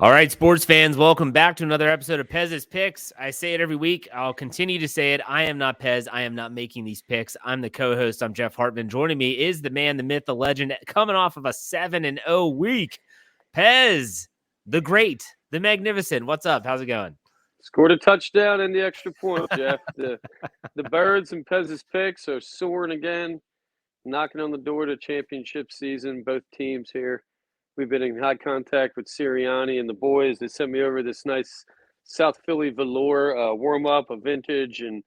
All right, sports fans, welcome back to another episode of Pez's Picks. I say it every week. I'll continue to say it. I am not Pez. I am not making these picks. I'm the co-host. I'm Jeff Hartman. Joining me is the man, the myth, the legend, coming off of a 7-0 week. Pez, the great, the magnificent. What's up? How's it going? Scored a touchdown and the extra point, Jeff. The Birds and Pez's Picks are soaring again, knocking on the door to championship season. Both teams here. We've been in high contact with Sirianni and the boys. They sent me over this nice South Philly velour warm-up, a vintage, and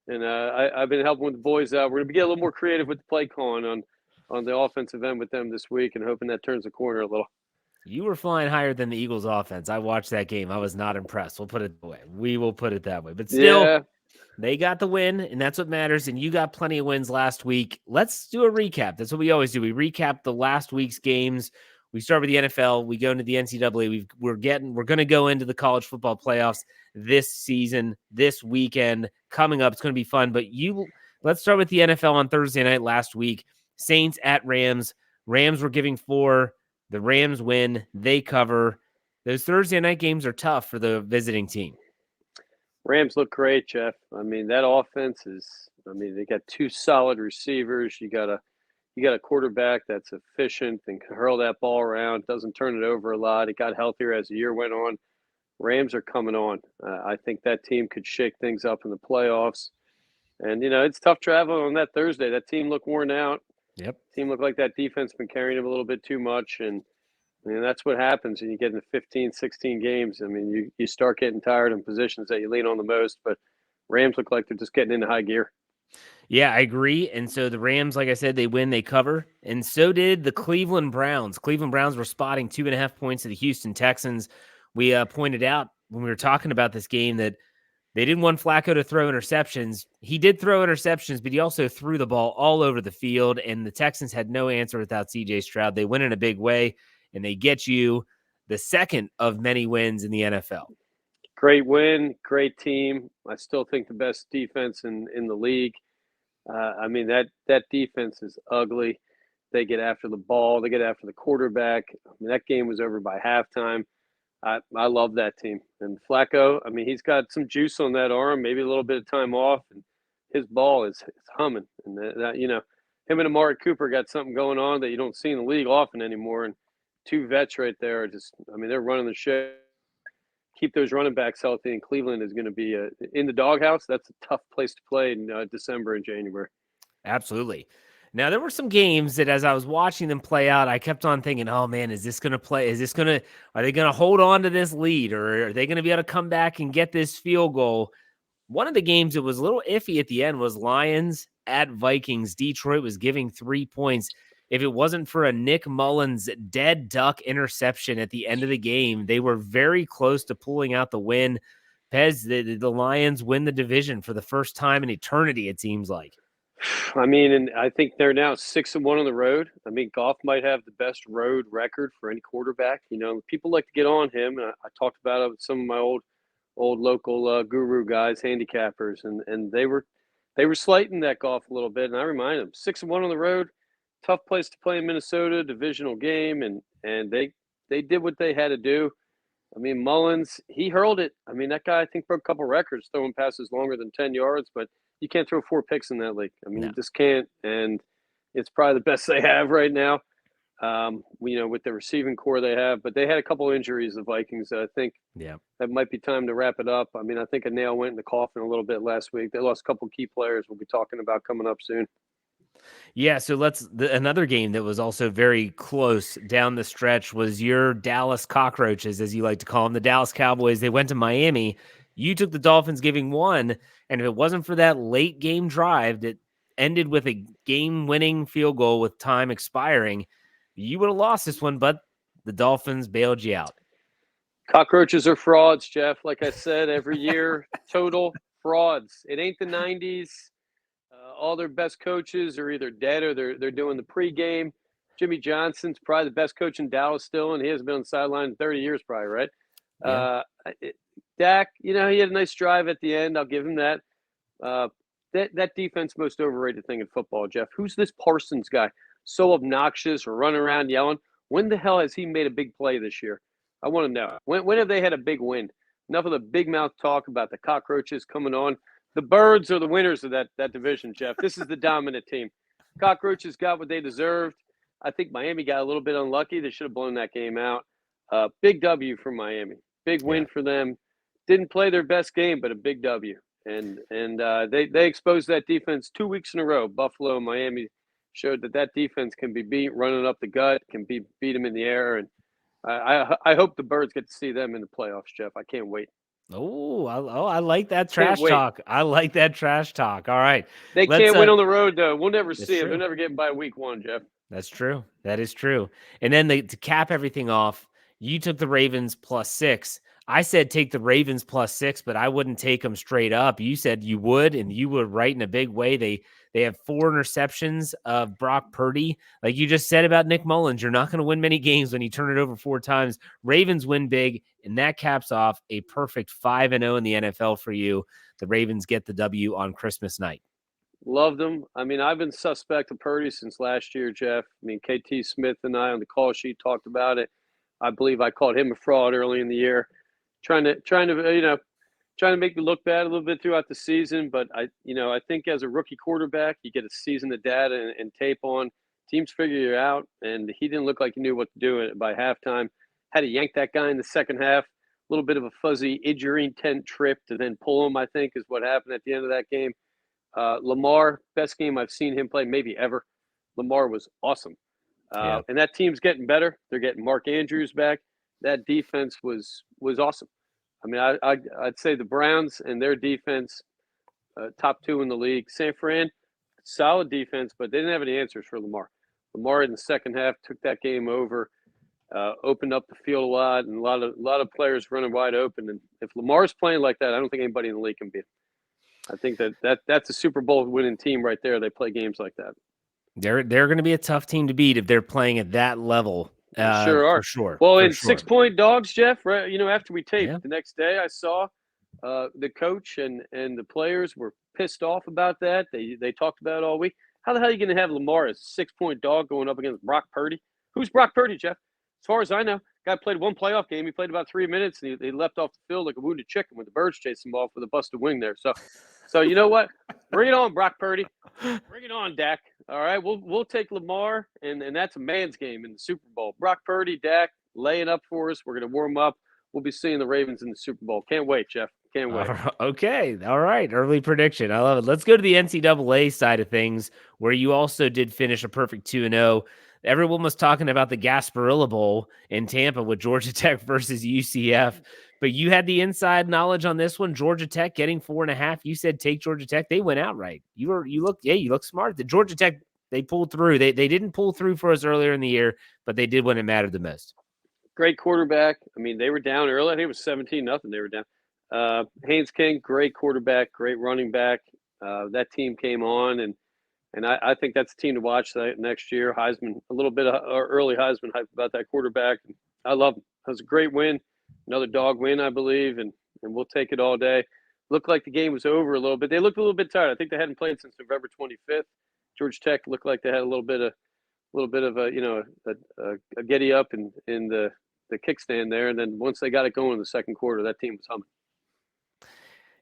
I've been helping with the boys out. We're going to get a little more creative with the play calling on the offensive end with them this week and hoping that turns the corner a little. You were flying higher than the Eagles offense. I watched that game. I was not impressed. We'll put it that way. We will put it that way. But still, Yeah. They got the win, and that's what matters. And you got plenty of wins last week. Let's do a recap. That's what we always do. We recap the last week's games. We start with the NFL. We go into the NCAA. We're going to go into the college football playoffs this season, this weekend coming up. It's going to be fun. But let's start with the NFL on Thursday night last week. Saints at Rams. Rams were giving 4. The Rams win. They cover. Those Thursday night games are tough for the visiting team. Rams look great, Jeff. I mean, that offense they got 2 solid receivers. You got a quarterback that's efficient and can hurl that ball around, doesn't turn it over a lot. It got healthier as the year went on. Rams are coming on. I think that team could shake things up in the playoffs. And, it's tough traveling on that Thursday. That team looked worn out. Yep. Team looked like that defense been carrying them a little bit too much. And that's what happens when you get into 15, 16 games. I mean, you start getting tired in positions that you lean on the most. But Rams look like they're just getting into high gear. Yeah, I agree. And so the Rams, like I said, they win, they cover. And so did the Cleveland Browns. Cleveland Browns were spotting 2.5 points to the Houston Texans. We pointed out when we were talking about this game that they didn't want Flacco to throw interceptions. He did throw interceptions, but he also threw the ball all over the field, and the Texans had no answer without C.J. Stroud. They win in a big way, and they get you the second of many wins in the NFL. Great win, great team. I still think the best defense in the league. That defense is ugly. They get after the ball. They get after the quarterback. That game was over by halftime. I love that team. And Flacco, he's got some juice on that arm, maybe a little bit of time off, and his ball is humming. And him and Amari Cooper got something going on that you don't see in the league often anymore. And 2 vets right there are they're running the show. Keep those running backs healthy, and Cleveland is going to be in the doghouse. That's a tough place to play in December and January. Absolutely. Now, there were some games that as I was watching them play out, I kept on thinking, oh, man, are they going to hold on to this lead, or are they going to be able to come back and get this field goal? One of the games that was a little iffy at the end was Lions at Vikings. Detroit was giving 3 points. If it wasn't for a Nick Mullins dead duck interception at the end of the game, they were very close to pulling out the win. Pez, the Lions win the division for the first time in eternity, it seems like. And I think they're now 6-1 on the road. Goff might have the best road record for any quarterback. People like to get on him, and I talked about it with some of my old local guru guys, handicappers, and they were slighting that Goff a little bit. And I remind them, 6-1 on the road, tough place to play in Minnesota, divisional game, and they did what they had to do. Mullins, he hurled it. That guy I think broke a couple records throwing passes longer than 10 yards, but you can't throw 4 picks in that league. No. You just can't, and it's probably the best they have right now. With the receiving core they have, but they had a couple injuries, the Vikings. I think that might be time to wrap it up. I think a nail went in the coffin a little bit last week. They lost a couple key players we'll be talking about coming up soon. Yeah, so another game that was also very close down the stretch was your Dallas Cockroaches, as you like to call them, the Dallas Cowboys. They went to Miami. You took the Dolphins giving 1, and if it wasn't for that late game drive that ended with a game-winning field goal with time expiring, you would have lost this one, but the Dolphins bailed you out. Cockroaches are frauds, Jeff. Like I said, every year, total frauds. It ain't the 90s. All their best coaches are either dead or they're doing the pregame. Jimmy Johnson's probably the best coach in Dallas still, and he hasn't been on the sideline in 30 years probably, right? Yeah. Dak, he had a nice drive at the end. I'll give him that. That defense, most overrated thing in football, Jeff. Who's this Parsons guy? So obnoxious or running around yelling. When the hell has he made a big play this year? I want to know. When have they had a big win? Enough of the big mouth talk about the cockroaches coming on. The birds are the winners of that division, Jeff. This is the dominant team. Cockroaches got what they deserved. I think Miami got a little bit unlucky. They should have blown that game out. Big W for Miami. Big win for them. Didn't play their best game, but a big W. And they exposed that defense 2 weeks in a row. Buffalo and Miami showed that defense can be beat running up the gut, can beat them in the air. And I hope the Birds get to see them in the playoffs, Jeff. I can't wait. I like that trash talk. I like that trash talk. All right. They can't win on the road, though. We'll never see it. They're never getting by week 1, Jeff. That's true. That is true. And then to cap everything off, you took the Ravens +6. I said take the Ravens +6, but I wouldn't take them straight up. You said you would, and you were right in a big way. They have 4 interceptions of Brock Purdy. Like you just said about Nick Mullins, you're not going to win many games when you turn it over 4 times. Ravens win big, and that caps off a perfect 5-0 in the NFL for you. The Ravens get the W on Christmas night. Loved them. I mean, I've been suspect of Purdy since last year, Jeff. I mean, KT Smith and I on the call sheet talked about it. I believe I called him a fraud early in the year, trying to make me look bad a little bit throughout the season. But I think as a rookie quarterback, you get a season of data and tape on. Teams figure you out, and he didn't look like he knew what to do by halftime. Had to yank that guy in the second half. A little bit of a fuzzy injury intent trip to then pull him, I think, is what happened at the end of that game. Lamar, best game I've seen him play maybe ever. Lamar was awesome. And that team's getting better. They're getting Mark Andrews back. That defense was awesome. I mean, I'd say the Browns and their defense, top 2 in the league. San Fran, solid defense, but they didn't have any answers for Lamar. Lamar in the second half took that game over, opened up the field a lot, and a lot of players running wide open. And if Lamar's playing like that, I don't think anybody in the league can beat him. I think that's a Super Bowl winning team right there. They play games like that. They're going to be a tough team to beat if they're playing at that level. Sure are. For sure. Well, for in sure. 6-point dogs, Jeff, right? After we taped the next day, I saw the coach and the players were pissed off about that. They talked about it all week. How the hell are you going to have Lamar as a 6-point dog going up against Brock Purdy? Who's Brock Purdy, Jeff? As far as I know, guy played 1 playoff game. He played about 3 minutes, and he left off the field like a wounded chicken with the Birds chasing him off with a busted wing there. So you know what? Bring it on, Brock Purdy. Bring it on, Dak. All right, we'll take Lamar, and that's a man's game in the Super Bowl. Brock Purdy, Dak, laying up for us. We're going to warm up. We'll be seeing the Ravens in the Super Bowl. Can't wait, Jeff. Can't wait. Okay. All right. Early prediction. I love it. Let's go to the NCAA side of things, where you also did finish a perfect 2-0. Everyone was talking about the Gasparilla Bowl in Tampa with Georgia Tech versus UCF, but you had the inside knowledge on this one. Georgia Tech getting 4.5. You said take Georgia Tech. They went outright. You look smart. The Georgia Tech, they pulled through. They didn't pull through for us earlier in the year, but they did when it mattered the most. Great quarterback. I mean, they were down early. I think it was 17-0. They were down. Haynes King, great quarterback, great running back. That team came on, and I think that's a team to watch next year. Heisman, a little bit of early Heisman hype about that quarterback. I love him. That was a great win. Another dog win, I believe, and we'll take it all day. Looked like the game was over a little bit. They looked a little bit tired. I think they hadn't played since November 25th. Georgia Tech looked like they had a little bit of a giddy up in the kickstand there. And then once they got it going in the second quarter, that team was humming.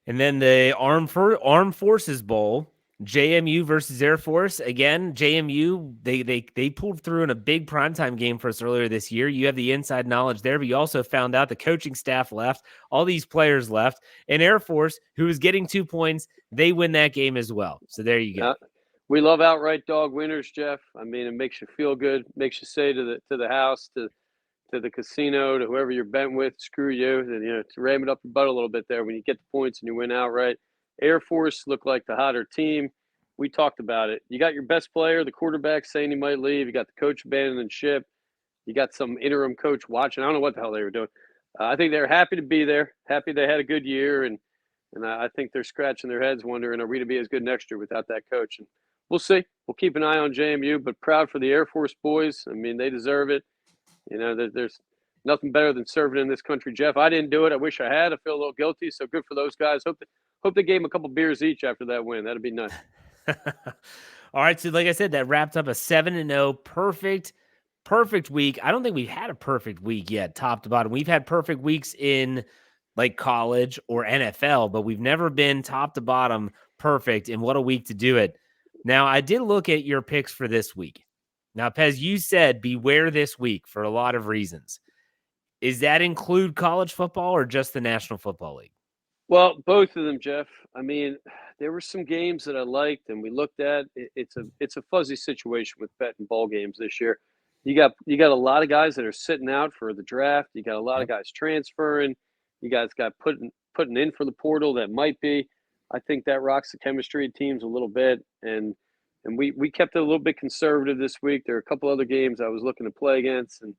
And then the Armed Forces Bowl, JMU versus Air Force. Again, JMU, they pulled through in a big primetime game for us earlier this year. You have the inside knowledge there, but you also found out the coaching staff left. All these players left. And Air Force, who was getting 2 points, they win that game as well. So there you go. We love outright dog winners, Jeff. I mean, it makes you feel good. Makes you say to the house, to the casino, to whoever you're betting with, screw you. And, to ram it up your butt a little bit there when you get the points and you win outright. Air Force looked like the hotter team. We talked about it. You got your best player, the quarterback, saying he might leave. You got the coach abandoning ship. You got some interim coach watching. I don't know what the hell they were doing. I think they're happy to be there, happy they had a good year, and I think they're scratching their heads wondering, are we to be as good next year without that coach? And we'll see. We'll keep an eye on JMU, but proud for the Air Force boys. I mean, they deserve it. There's nothing better than serving in this country, Jeff. I didn't do it. I wish I had. I feel a little guilty, so good for those guys. Hope they gave them a couple beers each after that win. That'd be nice. All right, so like I said, that wrapped up a 7-0 perfect perfect week. I don't think we've had a perfect week yet, top to bottom. We've had perfect weeks in like college or NFL, but we've never been top to bottom perfect. And what a week to do it. Now, I did look at your picks for this week. Now, Pez, you said beware this week for a lot of reasons. Is that include college football or just the National Football League? Well, both of them, Jeff. I mean, there were some games that I liked, and we looked at. It's a fuzzy situation with betting ball games this year. You got a lot of guys that are sitting out for the draft. You got a lot of guys transferring. You guys got putting in for the portal that might be. I think that rocks the chemistry of teams a little bit, and we kept it a little bit conservative this week. There are a couple other games I was looking to play against, and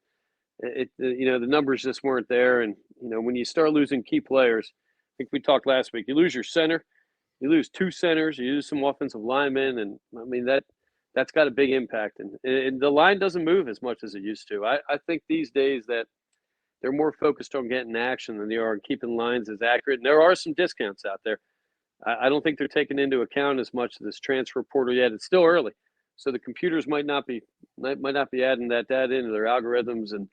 the numbers just weren't there. And when you start losing key players, I think we talked last week. You lose your center, you lose two centers, you lose some offensive linemen, and I mean that's got a big impact. And the line doesn't move as much as it used to. I think these days that they're more focused on getting action than they are on keeping lines as accurate. And there are some discounts out there. I don't think they're taking into account as much of this transfer portal yet. It's still early, so the computers might not be adding that data into their algorithms, and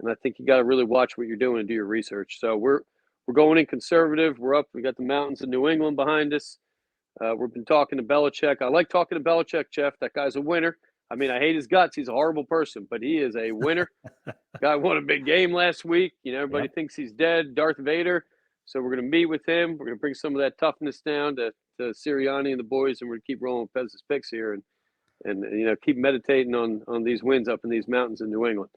I think you got to really watch what you're doing and do your research. So we're going in conservative. We're up. We got the mountains of New England behind us. We've been talking to Belichick. I like talking to Belichick, Jeff. That guy's a winner. I mean, I hate his guts. He's a horrible person, but he is a winner. Guy won a big game last week. Everybody thinks he's dead, Darth Vader. So we're going to meet with him. We're going to bring some of that toughness down to Sirianni and the boys, and we're going to keep rolling with Pez's picks here and keep meditating on these wins up in these mountains in New England.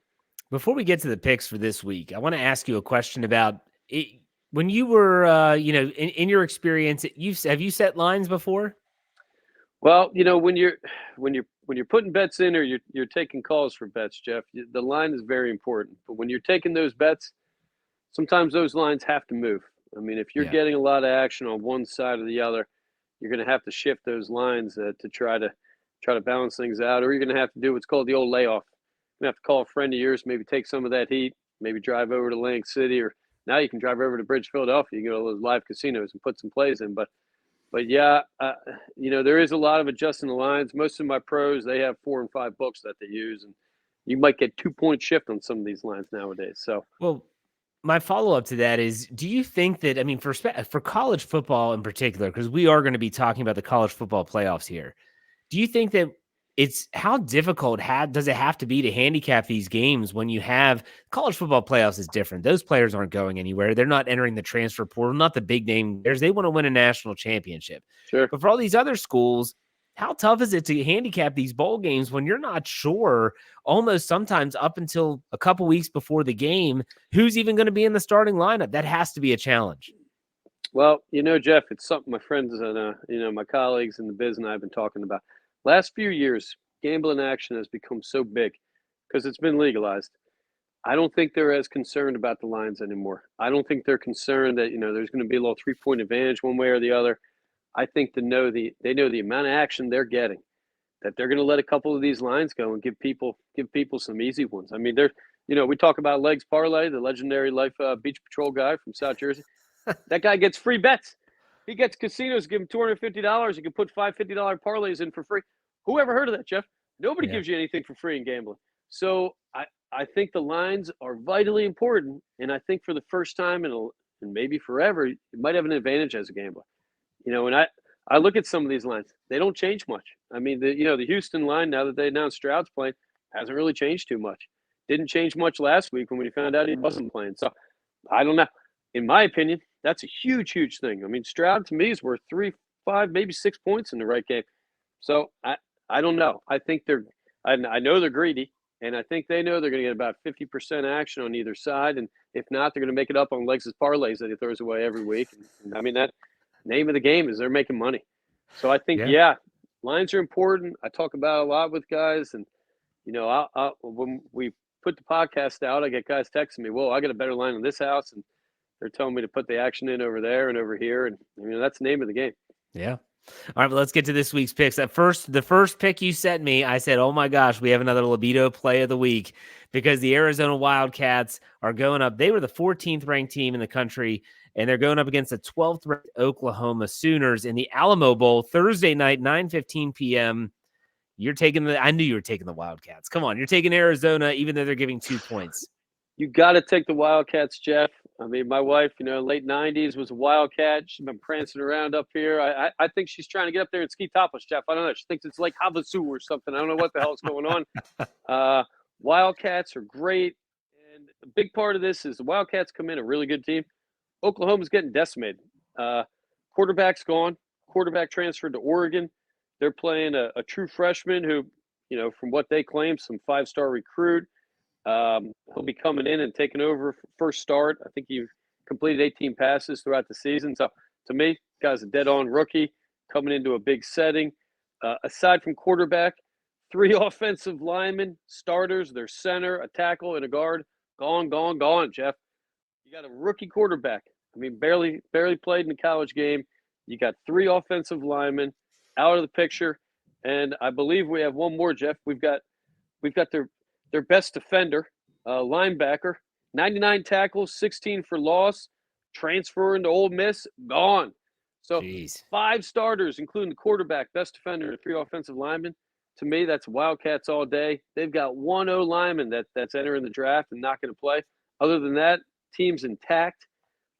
Before we get to the picks for this week, I want to ask you a question about it. When you were, in your experience, have you set lines before? Well, when you're putting bets in or you're taking calls for bets, Jeff, the line is very important. But when you're taking those bets, sometimes those lines have to move. I mean, if you're getting a lot of action on one side or the other, you're going to have to shift those lines to try to balance things out, or you're going to have to do what's called the old layoff. You're going to have to call a friend of yours, maybe take some of that heat, maybe drive over to Atlantic City, or now you can drive over to Bridge, Philadelphia. You can go to those live casinos and put some plays in. But yeah, there is a lot of adjusting the lines. Most of my pros, they have 4 and 5 books that they use, and you might get 2-point shift on some of these lines nowadays. So, well, my follow-up to that is, do you think that, I mean, for college football in particular, because we are going to be talking about the college football playoffs here, do you think that how difficult does it have to be to handicap these games when you have college football playoffs is different? Those players aren't going anywhere. They're not entering the transfer portal, not the big name players. They want to win a national championship. Sure. But for all these other schools, how tough is it to handicap these bowl games when you're not sure, almost sometimes up until a couple weeks before the game, who's even going to be in the starting lineup? That has to be a challenge. Well, Jeff, it's something my friends and, my colleagues in the biz and I have been talking about. Last few years, gambling action has become so big because it's been legalized. I don't think they're as concerned about the lines anymore. I don't think they're concerned that, there's going to be a little 3-point advantage one way or the other. I think they know the amount of action they're getting, that they're going to let a couple of these lines go and give people some easy ones. I mean, we talk about Legs Parlay, the legendary Life Beach Patrol guy from South Jersey. That guy gets free bets. He gets casinos give him $250. You can put $550 parlays in for free. Who ever heard of that, Jeff? Nobody gives you anything for free in gambling. So I think the lines are vitally important, and I think for the first time and maybe forever, you might have an advantage as a gambler. And I look at some of these lines. They don't change much. I mean, the Houston line, now that they announced Stroud's playing, hasn't really changed too much. Didn't change much last week when we found out he wasn't playing. So I don't know. In my opinion, that's a huge, huge thing. I mean, Stroud to me is worth 3, 5, maybe 6 points in the right game. So I don't know. I think I know they're greedy, and I think they know they're going to get about 50% action on either side. And if not, they're going to make it up on Legs' parlays that he throws away every week. And I mean, that name of the game is they're making money. So I think, lines are important. I talk about it a lot with guys, and when we put the podcast out, I get guys texting me, "Whoa, I got a better line in this house," and they're telling me to put the action in over there and over here, and that's the name of the game. Yeah. All right, but let's get to this week's picks. The first pick you sent me, I said, "Oh my gosh, we have another libido play of the week," because the Arizona Wildcats are going up. They were the 14th ranked team in the country, and they're going up against the 12th ranked Oklahoma Sooners in the Alamo Bowl Thursday night, 9:15 p.m. I knew you were taking the Wildcats. Come on, you're taking Arizona, even though they're giving 2 points. You got to take the Wildcats, Jeff. I mean, my wife, late 90s was a Wildcat. She's been prancing around up here. I think she's trying to get up there and ski topless, Jeff. I don't know. She thinks it's Lake Havasu or something. I don't know what the hell's going on. Wildcats are great. And a big part of this is the Wildcats come in a really good team. Oklahoma's getting decimated. Quarterback's gone. Quarterback transferred to Oregon. They're playing a true freshman who, from what they claim, some 5-star recruit. He'll be coming in and taking over first start. I think he completed 18 passes throughout the season. So to me, guy's a dead-on rookie coming into a big setting. Aside from quarterback, 3 offensive linemen, starters, their center, a tackle, and a guard. Gone, Jeff. You got a rookie quarterback. I mean, barely played in the college game. You got 3 offensive linemen out of the picture. And I believe we have one more, Jeff. We've got their best defender, linebacker, 99 tackles, 16 for loss, transfer into Ole Miss, gone. So Jeez. 5 starters, including the quarterback, best defender, and 3 offensive linemen. To me, that's Wildcats all day. They've got 1 O lineman that's entering the draft and not going to play. Other than that, team's intact.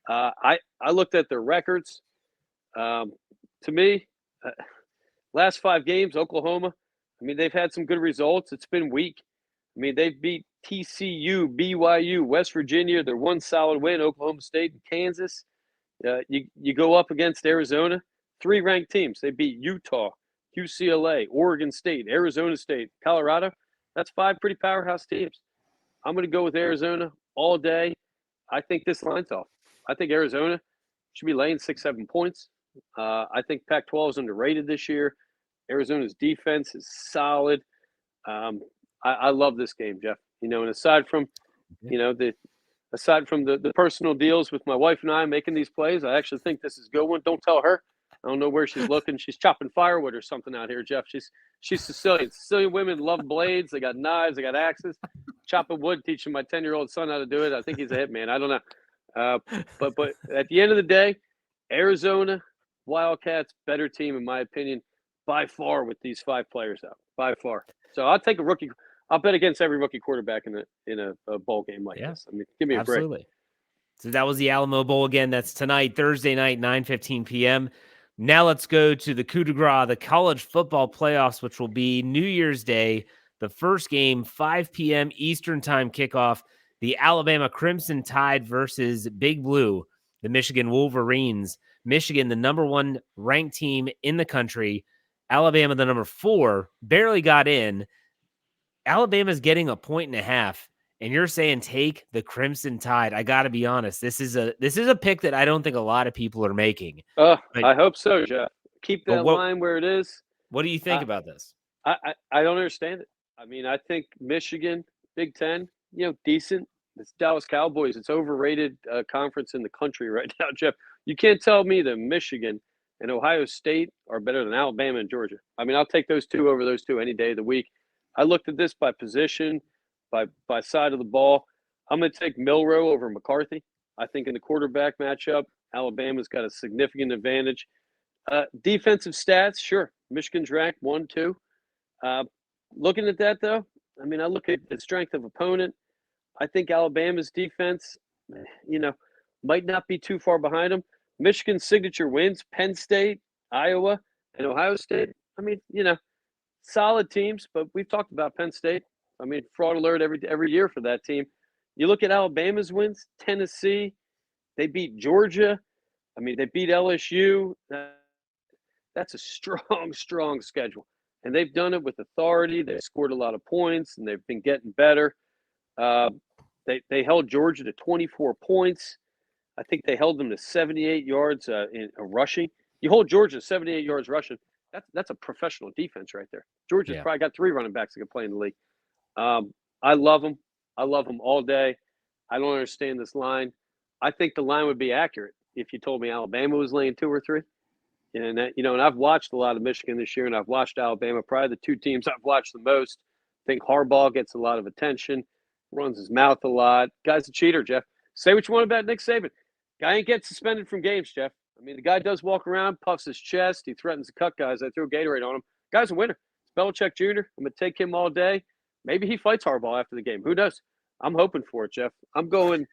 I looked at their records. To me, last 5 games, Oklahoma, I mean, they've had some good results. It's been weak. I mean, they've beat TCU, BYU, West Virginia. Their one solid win, Oklahoma State and Kansas. You go up against Arizona, 3 ranked teams. They beat Utah, UCLA, Oregon State, Arizona State, Colorado. That's 5 pretty powerhouse teams. I'm going to go with Arizona all day. I think this line's off. I think Arizona should be laying 6-7 points. I think Pac-12 is underrated this year. Arizona's defense is solid. I love this game, Jeff. And aside from, the personal deals with my wife and I making these plays, I actually think this is a good one. Don't tell her. I don't know where she's looking. She's chopping firewood or something out here, Jeff. She's Sicilian. Sicilian women love blades. They got knives. They got axes. Chopping wood, teaching my 10-year-old son how to do it. I think he's a hitman. I don't know. But at the end of the day, Arizona Wildcats better team in my opinion by far with these 5 players out by far. So I'll take a rookie. I'll bet against every rookie quarterback in a bowl game like this. I mean, give me a break. So that was the Alamo Bowl again. That's tonight, Thursday night, 9:15 p.m. Now let's go to the coup de grace, the college football playoffs, which will be New Year's Day. The first game, 5 p.m. Eastern time kickoff. The Alabama Crimson Tide versus Big Blue, the Michigan Wolverines. Michigan, the number 1 ranked team in the country. Alabama, the number 4, barely got in. Alabama's getting 1.5, and you're saying take the Crimson Tide. I got to be honest. This is a pick that I don't think a lot of people are making. I hope so, Jeff. Keep that line where it is. What do you think about this? I don't understand it. I mean, I think Michigan, Big Ten, decent. It's Dallas Cowboys. It's overrated conference in the country right now, Jeff. You can't tell me that Michigan and Ohio State are better than Alabama and Georgia. I mean, I'll take those 2 over those 2 any day of the week. I looked at this by position, by side of the ball. I'm going to take Milroe over McCarthy. I think in the quarterback matchup, Alabama's got a significant advantage. Defensive stats, sure. Michigan's ranked 1, 2. Looking at that, though, I mean, I look at the strength of opponent. I think Alabama's defense, might not be too far behind them. Michigan's signature wins, Penn State, Iowa, and Ohio State. I mean, solid teams, but we've talked about Penn State. I mean, fraud alert every year for that team. You look at Alabama's wins, Tennessee, they beat Georgia. I mean, they beat LSU. That's a strong schedule. And they've done it with authority. They've scored a lot of points, and they've been getting better. They held Georgia to 24 points. I think they held them to 78 yards in rushing. You hold Georgia to 78 yards rushing, that's a professional defense right there. Georgia's probably got 3 running backs that can play in the league. I love them. I love them all day. I don't understand this line. I think the line would be accurate if you told me Alabama was laying 2 or 3. And and I've watched a lot of Michigan this year, and I've watched Alabama. Probably the 2 teams I've watched the most. I think Harbaugh gets a lot of attention, runs his mouth a lot. Guy's a cheater, Jeff. Say what you want about Nick Saban. Guy ain't get suspended from games, Jeff. I mean, the guy does walk around, puffs his chest. He threatens to cut guys. I threw Gatorade on him. Guy's a winner. He's Belichick Jr., I'm going to take him all day. Maybe he fights Harbaugh after the game. Who knows? I'm hoping for it, Jeff. I'm going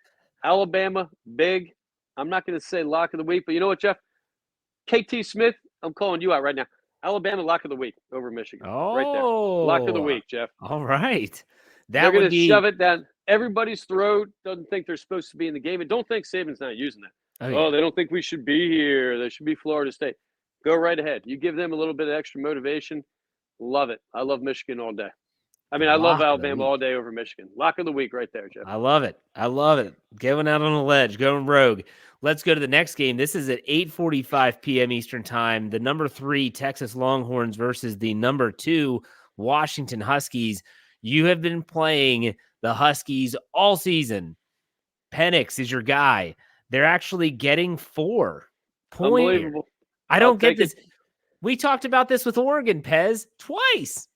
Alabama big. I'm not going to say lock of the week, but you know what, Jeff? KT Smith, I'm calling you out right now. Alabama lock of the week over Michigan. Right there. Lock of the week, Jeff. All right. They're going to shove it down everybody's throat. Doesn't think they're supposed to be in the game. And don't think Saban's not using that. Oh, they don't think we should be here. They should be Florida State. Go right ahead. You give them a little bit of extra motivation. Love it. I love Michigan all day. I mean, I love Alabama all day over Michigan. Lock of the week right there, Jeff. I love it. I love it. Going out on a ledge, going rogue. Let's go to the next game. This is at 8:45 p.m. Eastern Time. The number 3 Texas Longhorns versus the number 2 Washington Huskies. You have been playing the Huskies all season. Penix is your guy. They're actually getting 4 points. Unbelievable. I don't get this. We talked about this with Oregon, Pez, twice.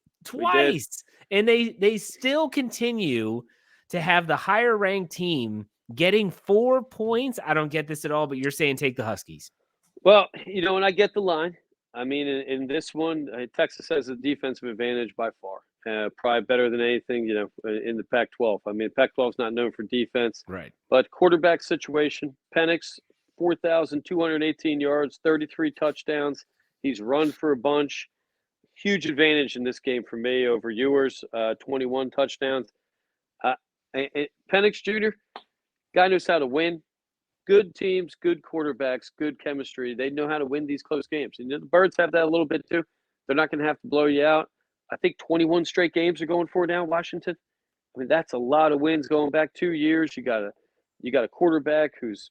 And they still continue to have the higher ranked team getting 4 points. I don't get this at all, but you're saying take the Huskies. Well, and I get the line. I mean, in this one, Texas has a defensive advantage by far. Probably better than anything, in the Pac-12. I mean, Pac-12 is not known for defense. Right. But quarterback situation, Penix, 4,218 yards, 33 touchdowns. He's run for a bunch. Huge advantage in this game for me over Ewers, 21 touchdowns. Penix Jr., guy knows how to win. Good teams, good quarterbacks, good chemistry. They know how to win these close games. And the Birds have that a little bit too. They're not going to have to blow you out. I think 21 straight games are going for now, Washington. I mean, that's a lot of wins going back 2 years. You got a quarterback who's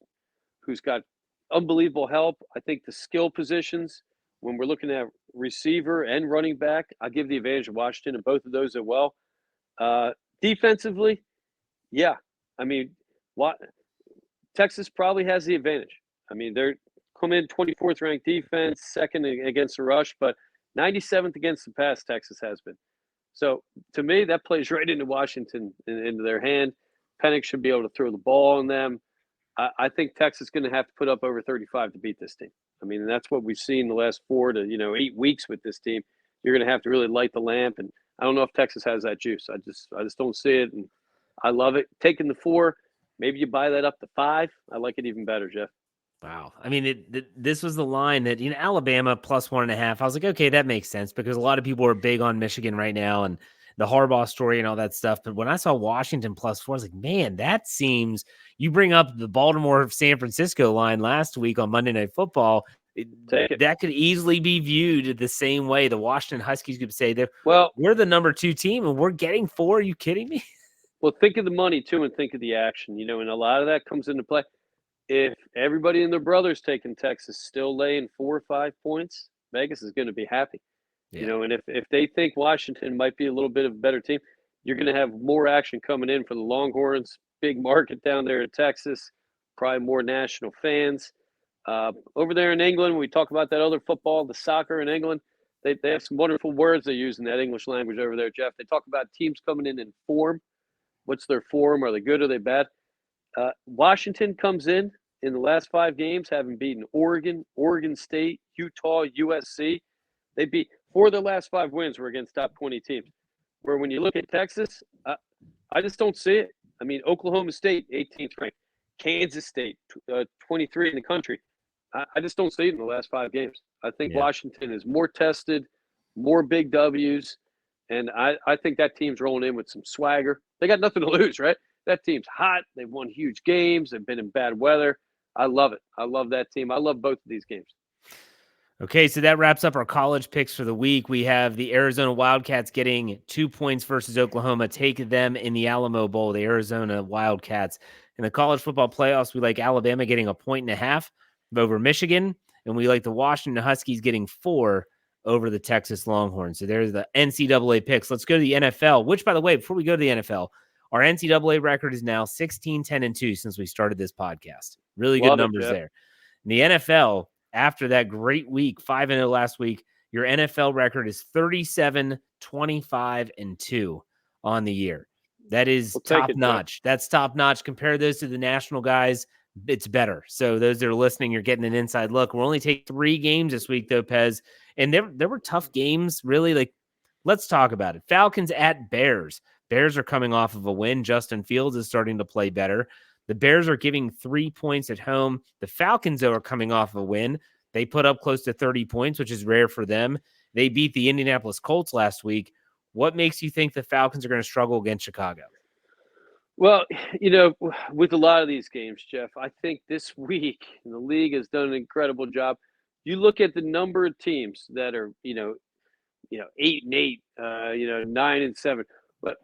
got unbelievable help. I think the skill positions, when we're looking at receiver and running back, I'll give the advantage of Washington in both of those as well. Defensively, yeah. I mean, Texas probably has the advantage. I mean, they're coming in 24th ranked defense, second against the rush, but 97th against the pass, Texas has been. So to me, that plays right into Washington, into their hand. Penix should be able to throw the ball on them. I think Texas is going to have to put up over 35 to beat this team. I mean, that's what we've seen the last 4 to 8 weeks with this team. You're going to have to really light the lamp, and I don't know if Texas has that juice. I just don't see it, and I love it. Taking the 4, maybe you buy that up to 5. I like it even better, Jeff. Wow. I mean, this was the line that, Alabama plus 1.5. I was like, okay, that makes sense because a lot of people are big on Michigan right now and the Harbaugh story and all that stuff. But when I saw Washington plus 4, I was like, man, that seems, you bring up the Baltimore-San Francisco line last week on Monday Night Football. That could easily be viewed the same way. The Washington Huskies could say that, we're the number 2 team and we're getting 4. Are you kidding me? Well, think of the money too and think of the action, and a lot of that comes into play. If everybody and their brothers taking Texas still laying 4 or 5 points, Vegas is going to be happy. Yeah. And if they think Washington might be a little bit of a better team, you're going to have more action coming in for the Longhorns. Big market down there in Texas, probably more national fans. Over there in England, when we talk about that other football, the soccer in England, they have some wonderful words they use in that English language over there, Jeff. They talk about teams coming in form. What's their form? Are they good or are they bad? Washington comes in the last 5 games, having beaten Oregon, Oregon State, Utah, USC. They beat 4 of their last 5 wins were against top 20 teams. Where when you look at Texas, I just don't see it. I mean, Oklahoma State, 18th ranked. Kansas State, 23 in the country. I just don't see it in the last 5 games. I think Washington is more tested, more big W's, and I think that team's rolling in with some swagger. They got nothing to lose, right? That team's hot. They've won huge games. They've been in bad weather. I love it. I love that team. I love both of these games. Okay, so that wraps up our college picks for the week. We have the Arizona Wildcats getting 2 points versus Oklahoma. Take them in the Alamo Bowl, the Arizona Wildcats. In the college football playoffs, we like Alabama getting 1.5 over Michigan, and we like the Washington Huskies getting 4 over the Texas Longhorns. So there's the NCAA picks. Let's go to the NFL, which, by the way, before we go to the NFL, our NCAA record is now 16-10-2 since we started this podcast. Really good numbers there. In the NFL, after that great week, 5-0 last week, your NFL record is 37-25-2 on the year. That is top notch. That's top notch. Compare those to the national guys, it's better. So those that are listening, you're getting an inside look. We'll only take 3 games this week, though, Pez. And there were tough games, really. Like Let's talk about it. Falcons at Bears. Bears are coming off of a win. Justin Fields is starting to play better. The Bears are giving 3 points at home. The Falcons, though, are coming off of a win. They put up close to 30 points, which is rare for them. They beat the Indianapolis Colts last week. What makes you think the Falcons are going to struggle against Chicago? Well, with a lot of these games, Jeff, I think this week the league has done an incredible job. You look at the number of teams that are, 8-8, 9-7, but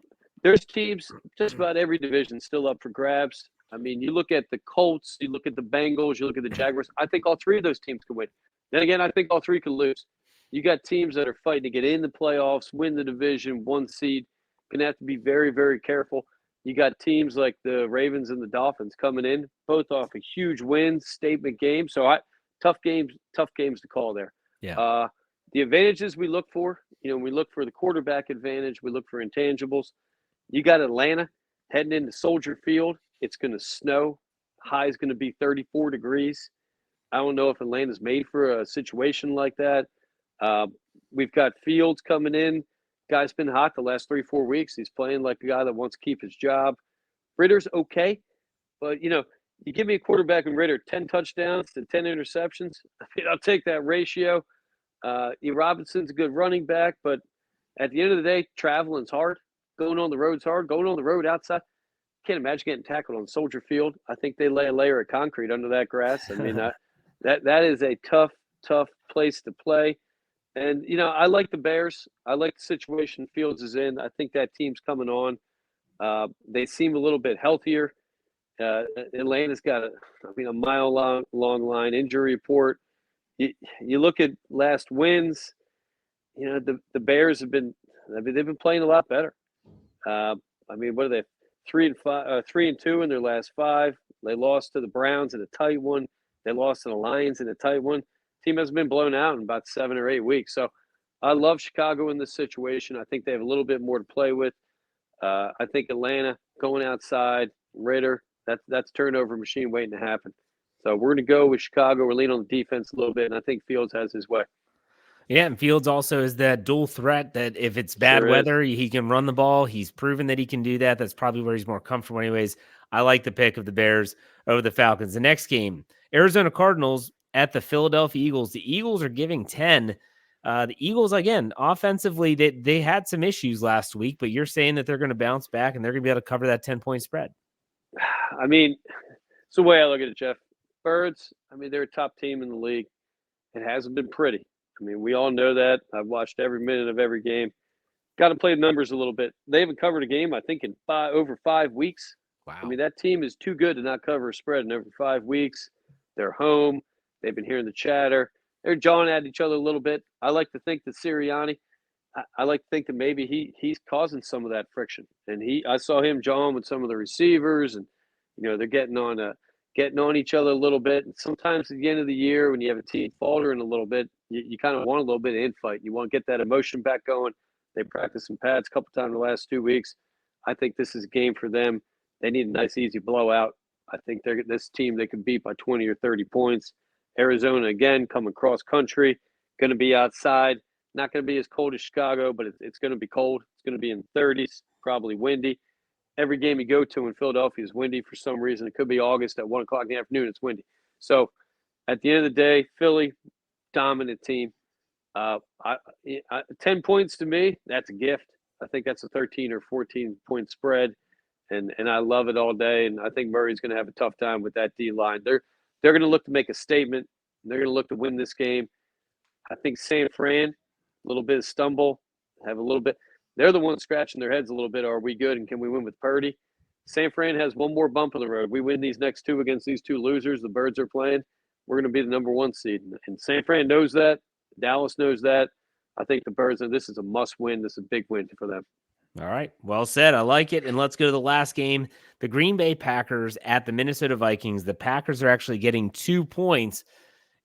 there's teams just about every division still up for grabs. I mean, you look at the Colts, you look at the Bengals, you look at the Jaguars. I think all three of those teams can win. Then again, I think all three can lose. You got teams that are fighting to get in the playoffs, win the division, 1 seed. Going to have to be very, very careful. You got teams like the Ravens and the Dolphins coming in, both off a huge win, statement game. So tough games to call there. Yeah. The advantages we look for, we look for the quarterback advantage. We look for intangibles. You got Atlanta heading into Soldier Field. It's going to snow. High is going to be 34 degrees. I don't know if Atlanta's made for a situation like that. We've got Fields coming in. Guy's been hot the last 3-4 weeks. He's playing like a guy that wants to keep his job. Ritter's okay, but you give me a quarterback in Ritter, 10 touchdowns to 10 interceptions. I mean, I'll take that ratio. Robinson's a good running back, but at the end of the day, traveling's hard. Going on the road's hard. Going on the road outside, can't imagine getting tackled on Soldier Field. I think they lay a layer of concrete under that grass. I mean, that is a tough place to play. And, I like the Bears. I like the situation Fields is in. I think that team's coming on. They seem a little bit healthier. Atlanta's got a mile-long line injury report. You look at last wins, the Bears they've been playing a lot better. What are they? 3-2 in their last 5. They lost to the Browns in a tight one. They lost to the Lions in a tight one. Team hasn't been blown out in about 7 or 8 weeks. So I love Chicago in this situation. I think they have a little bit more to play with. I think Atlanta going outside, Ritter, that's turnover machine waiting to happen. So we're going to go with Chicago. We're leaning on the defense a little bit, and I think Fields has his way. Yeah, and Fields also is that dual threat that if it's bad weather, he can run the ball. He's proven that he can do that. That's probably where he's more comfortable anyways. I like the pick of the Bears over the Falcons. The next game, Arizona Cardinals at the Philadelphia Eagles. The Eagles are giving 10. The Eagles, again, offensively, they had some issues last week, but you're saying that they're going to bounce back and they're going to be able to cover that 10-point spread. I mean, it's the way I look at it, Jeff. Birds, they're a top team in the league. It hasn't been pretty. We all know that. I've watched every minute of every game. Got to play the numbers a little bit. They haven't covered a game, I think, in over 5 weeks. Wow. That team is too good to not cover a spread in over 5 weeks. They're home. They've been hearing the chatter. They're jawing at each other a little bit. I like to think that Sirianni, I like to think that maybe he's causing some of that friction. And I saw him jawing with some of the receivers, and they're getting on each other a little bit. And sometimes at the end of the year, when you have a team faltering a little bit, you kind of want a little bit of infight. You want to get that emotion back going. They practiced some pads a couple times in the last 2 weeks. I think this is a game for them. They need a nice, easy blowout. I think this team they can beat by 20 or 30 points. Arizona, again, coming cross country, going to be outside. Not going to be as cold as Chicago, but it's going to be cold. It's going to be in the 30s, probably windy. Every game you go to in Philadelphia is windy for some reason. It could be August at 1 o'clock in the afternoon. It's windy. So at the end of the day, Philly, dominant team. 10 points to me, that's a gift. I think that's a 13 or 14-point spread, and I love it all day. And I think Murray's going to have a tough time with that D line. They're going to look to make a statement. They're going to look to win this game. I think San Fran, a little bit of stumble, have a little bit. They're the ones scratching their heads a little bit. Are we good, and can we win with Purdy? San Fran has one more bump on the road. We win these next 2 against these 2 losers the Birds are playing, we're going to be the number 1 seed. And San Fran knows that. Dallas knows that. I think the Birds, and this is a must-win. This is a big win for them. All right. Well said. I like it. And let's go to the last game. The Green Bay Packers at the Minnesota Vikings. The Packers are actually getting 2 points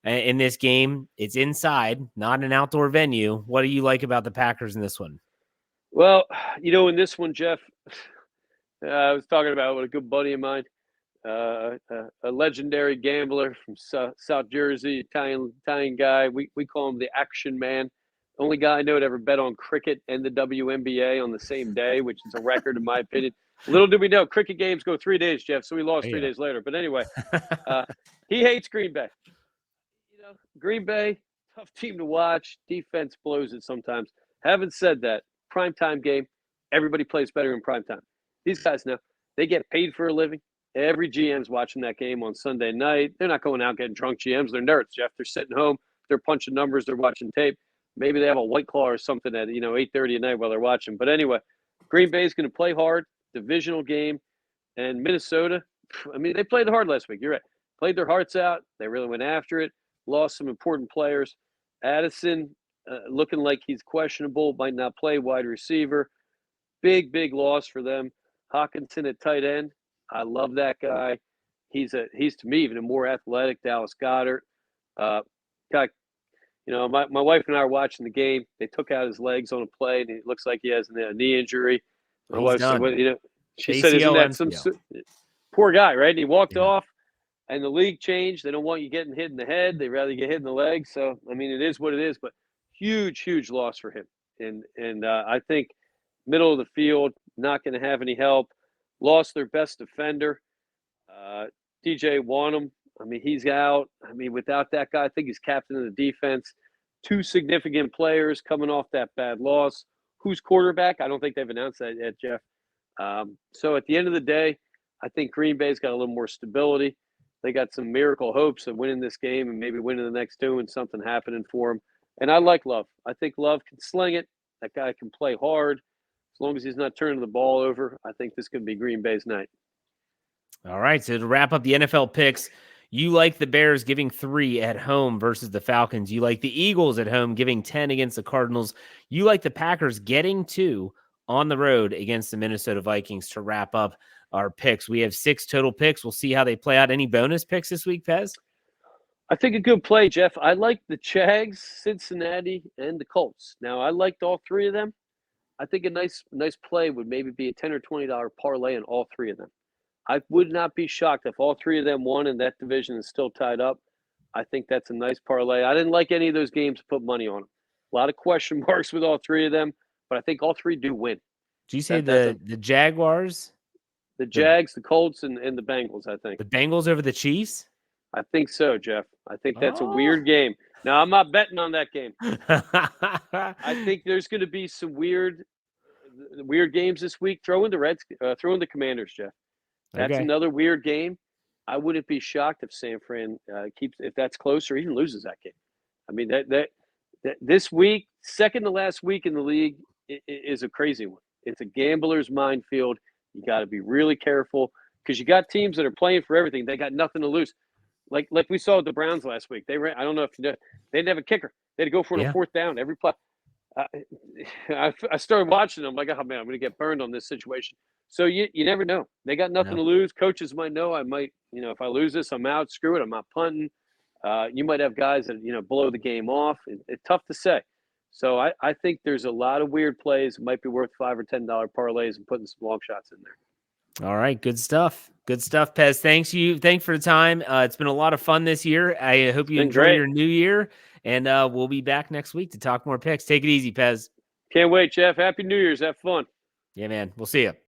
in this game. It's inside, not an outdoor venue. What do you like about the Packers in this one? Well, in this one, Jeff, I was talking about with a good buddy of mine, a legendary gambler from South Jersey, Italian guy. We call him the Action Man. Only guy I know to ever bet on cricket and the WNBA on the same day, which is a record in my opinion. Little did we know, cricket games go 3 days, Jeff, so we lost 3 days later. But anyway, he hates Green Bay. Green Bay, tough team to watch. Defense blows it sometimes. Having said that, primetime game, everybody plays better in primetime. These guys know they get paid for a living. Every GM's watching that game on Sunday night. They're not going out getting drunk GMs. They're nerds, Jeff. They're sitting home. They're punching numbers. They're watching tape. Maybe they have a White Claw or something at 8:30 at night while they're watching. But anyway, Green Bay's going to play hard. Divisional game, and Minnesota. I mean, they played hard last week. You're right. Played their hearts out. They really went after it. Lost some important players. Addison looking like he's questionable. Might not play wide receiver. Big loss for them. Hawkinson at tight end. I love that guy. He's to me even a more athletic Dallas Goedert. My wife and I were watching the game. They took out his legs on a play, and it looks like he has a knee injury. My wife said, she said, "Isn't that some poor guy, right?" And he walked off, and the league changed. They don't want you getting hit in the head. They rather get hit in the leg. So I mean, it is what it is. But huge loss for him. And I think middle of the field, not going to have any help. Lost their best defender, DJ Wanham. I mean, he's out. I mean, without that guy, I think he's captain of the defense. 2 significant players coming off that bad loss. Who's quarterback? I don't think they've announced that yet, Jeff. So at the end of the day, I think Green Bay's got a little more stability. They got some miracle hopes of winning this game and maybe winning the next 2 and something happening for them. And I like Love. I think Love can sling it. That guy can play hard. As long as he's not turning the ball over, I think this could be Green Bay's night. All right, so to wrap up the NFL picks, you like the Bears giving 3 at home versus the Falcons. You like the Eagles at home giving 10 against the Cardinals. You like the Packers getting 2 on the road against the Minnesota Vikings to wrap up our picks. We have 6 total picks. We'll see how they play out. Any bonus picks this week, Pez? I think a good play, Jeff. I like the Jags, Cincinnati, and the Colts. Now, I liked all 3 of them. I think a nice play would maybe be a $10 or $20 parlay on all 3 of them. I would not be shocked if all 3 of them won and that division is still tied up. I think that's a nice parlay. I didn't like any of those games to put money on them. A lot of question marks with all 3 of them, but I think all 3 do win. Did you say the Jaguars? The Jags, the Colts, and the Bengals, I think. The Bengals over the Chiefs? I think so, Jeff. I think that's a weird game. Now, I'm not betting on that game. I think there's going to be some weird games this week. Throw in the Commanders, Jeff. That's another weird game. I wouldn't be shocked if San Fran if that's close or even loses that game. I mean, that this week, second to last week in the league, is a crazy one. It's a gambler's minefield. You got to be really careful because you got teams that are playing for everything. They got nothing to lose. Like we saw with the Browns last week. They ran. I don't know if you know. They didn't have a kicker. They had to go for a 4th down every play. I started watching them. Like, oh man, I'm going to get burned on this situation. So you never know. They got nothing to lose. Coaches might know. I might, if I lose this, I'm out. Screw it. I'm not punting. You might have guys that blow the game off. It's tough to say. So I think there's a lot of weird plays. It might be worth $5 or $10 parlays and putting some long shots in there. All right. Good stuff. Good stuff, Pez. Thanks for the time. It's been a lot of fun this year. I hope you enjoy your new year, and we'll be back next week to talk more picks. Take it easy, Pez. Can't wait, Jeff. Happy New Year's. Have fun. Yeah, man. We'll see you.